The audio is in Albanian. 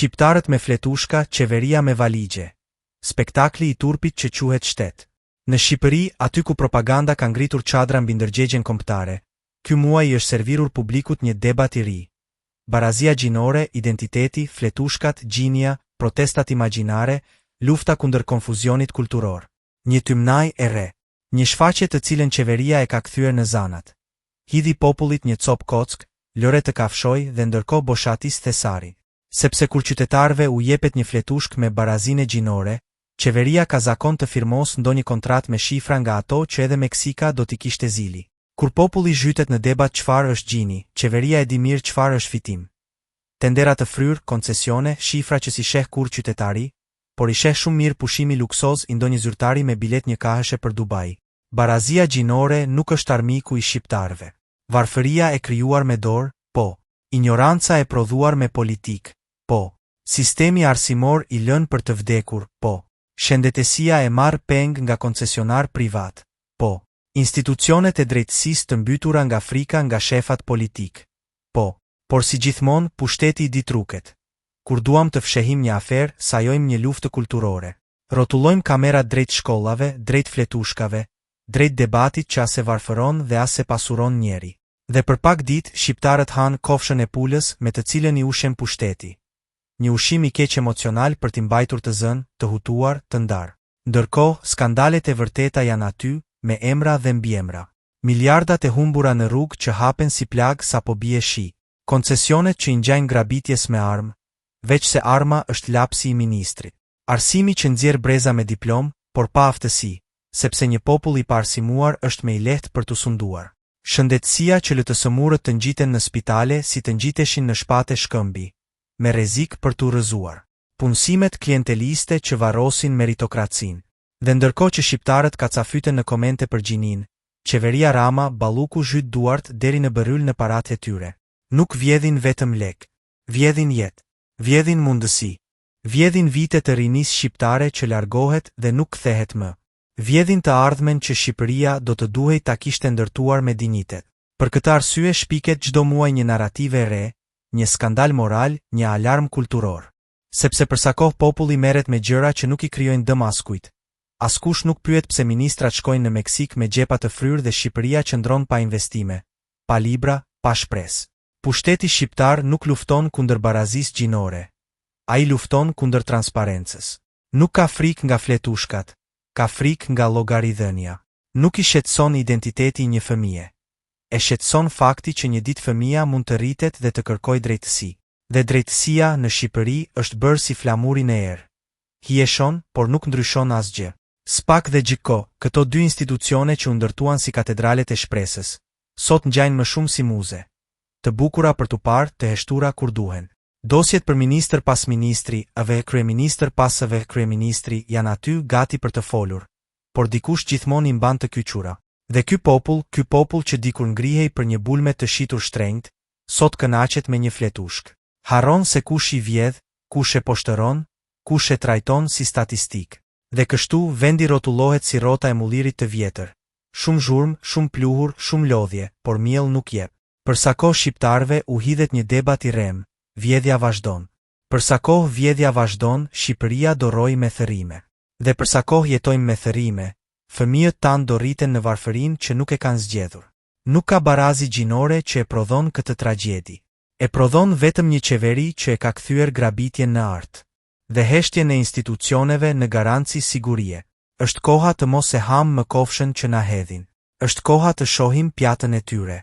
Shqiptarët me fletushka, qeveria me valigje. Spektakli i turpit që quhet shtet. Në Shqipëri, aty ku propaganda ka ngritur çadra mbi ndërgjegjen kombëtare, ky muaj i është servirur publikut një debat i ri. Barazia gjinore, identiteti, fletushkat, gjinja, protestat imagjinare, lufta kundër konfuzionit kulturor. Një tymnaj e re. Një shfaqje të cilën qeveria e ka kthyer në zanat. Hidhi popullit një cop kock, lëre të kafshoj dhe ndërkohë boshatis thesari. Sepse kur qytetarëve u jepet një fletushk me barazinë gjinore, qeveria ka zakon të firmos ndonjë kontratë me shifra nga ato që edhe Meksika do t'i kishte zili. Kur populli zhytet në debat çfarë është gjini, qeveria e di mirë çfarë është fitim. Tendera të fryr, koncesione, shifra që si sheh kur qytetari, por i sheh shumë mirë pushimi luksoz i ndonjë zyrtari me bilet një kahëshe për Dubai. Barazia gjinore nuk është armiku i shqiptarëve. Varfëria e krijuar me dorë, po. Ignoranca e prodhuar me politik, po. Sistemi arsimor i lënë për të vdekur, po. Shëndetësia e marr peng nga koncesionar privat, po. Institucionet e drejtësisë të mbytura nga frika nga shefat politik, po. Por si gjithmonë, pushteti i ditruket. Kur duam të fshehim një aferë, sajojmë një luftë kulturore. Rrotullojmë kamerat drejt shkollave, drejt fletushkave, drejt debatit që as e varfëron dhe as e pasuron njeri. Dhe për pak ditë, shqiptarët hanë kofshën e pulës me të cilën i ushem pushteti. Një ushim i keq emocional për t'i mbajtur të zënë, të hutuar, të ndarë. Ndërkohë, skandalet e vërteta janë aty, me emra dhe mbiemra. Miliardat e humbura në rrugë që hapen si plag sapo bie shi. Koncesionet që i ngjajnë grabitjes me armë, veç se arma është lapsi i ministrit. Arsimi që nxjerr breza me diplomë, por pa aftësi, sepse një popull i paarsimuar është me i lehtë për t'u sunduar. Shëndetësia që LTS-murët të ngjiten në spitale si të ngjiteshin në shpate shkëmbi, me rrezik për t'u rrëzuar. Punësimet klienteliste që varrosin meritokracinë. Dhe ndërkohë që shqiptarët kacafyten në komente për gjinin, qeveria Rama balluku zhyt duart deri në bëryl në paratë e tyre. Nuk vjedhin vetëm lek, vjedhin jetë, vjedhin mundësi, vjedhin vite të rinisë shqiptare që largohet dhe nuk kthehet më. Vjedhin të ardhmen që Shqipëria do të duhej ta kishte ndërtuar me dinjitet. Për këtë arsye shpiket çdo muaj një narrative e re, një skandal moral, një alarm kulturor. Sepse për sa kohë populli merret me gjëra që nuk i krijojnë dëm askujt. Askush nuk pyet pse ministrat shkojnë në Meksik me xhepa të fryrë dhe Shqipëria qëndron pa investime, pa libra, pa shpresë. Pushteti shqiptar nuk lufton kundër barazisë gjinore. Ai lufton kundër transparencës. Nuk ka frikë nga fletushkat, ka frikë nga llogaridhënia. Nuk i shqetëson identiteti i një fëmije. E shqetëson fakti që një ditë fëmia mund të rritet dhe të kërkojë drejtësi. Dhe drejtësia në Shqipëri është bërë si flamurin e erë. Hieshon, por nuk ndryshon asgjë. SPAK dhe GJIKO, këto dy institucione që u ndërtuan si katedralet e shpresës, sot ngjajnë më shumë si muze. Të bukura për t'u parë, të heshtura kur duhen. Dosjet për ministër pas ministri, ave kryeministër pas ave kryeministri janë aty gati për të folur, por dikush gjithmonë i mban të kyçura. Dhe ky popull që dikur ngrihej për një bulme të shitur shtrenjtë, sot kënaqet me një fletushk. Harron se kush i vjedh, kush e poshtëron, kush e trajton si statistik. Dhe kështu vendi rrotullohet si rrota e mullirit të vjetër. Shumë zhurmë, shumë pluhur, shumë lodhje, por miell nuk jep. Për sa kohë shqiptarëve u hidhet një debat i rrem, vjedhja vazhdon. Për sa kohë vjedhja vazhdon, Shqipëria do rrojë me thërrime. Dhe për sa kohë jetojmë me thërrime, fëmijët tanë do rriten në varfërinë që nuk e kanë zgjedhur. Nuk ka barazi gjinore që e prodhon këtë tragjedi. E prodhon vetëm një qeveri që e ka kthyer grabitjen në art. Dhe heshtjen e institucioneve në garanci sigurie. Është koha të mos e ham më kofshën që na hedhin. Është koha të shohim pjatën e tyre.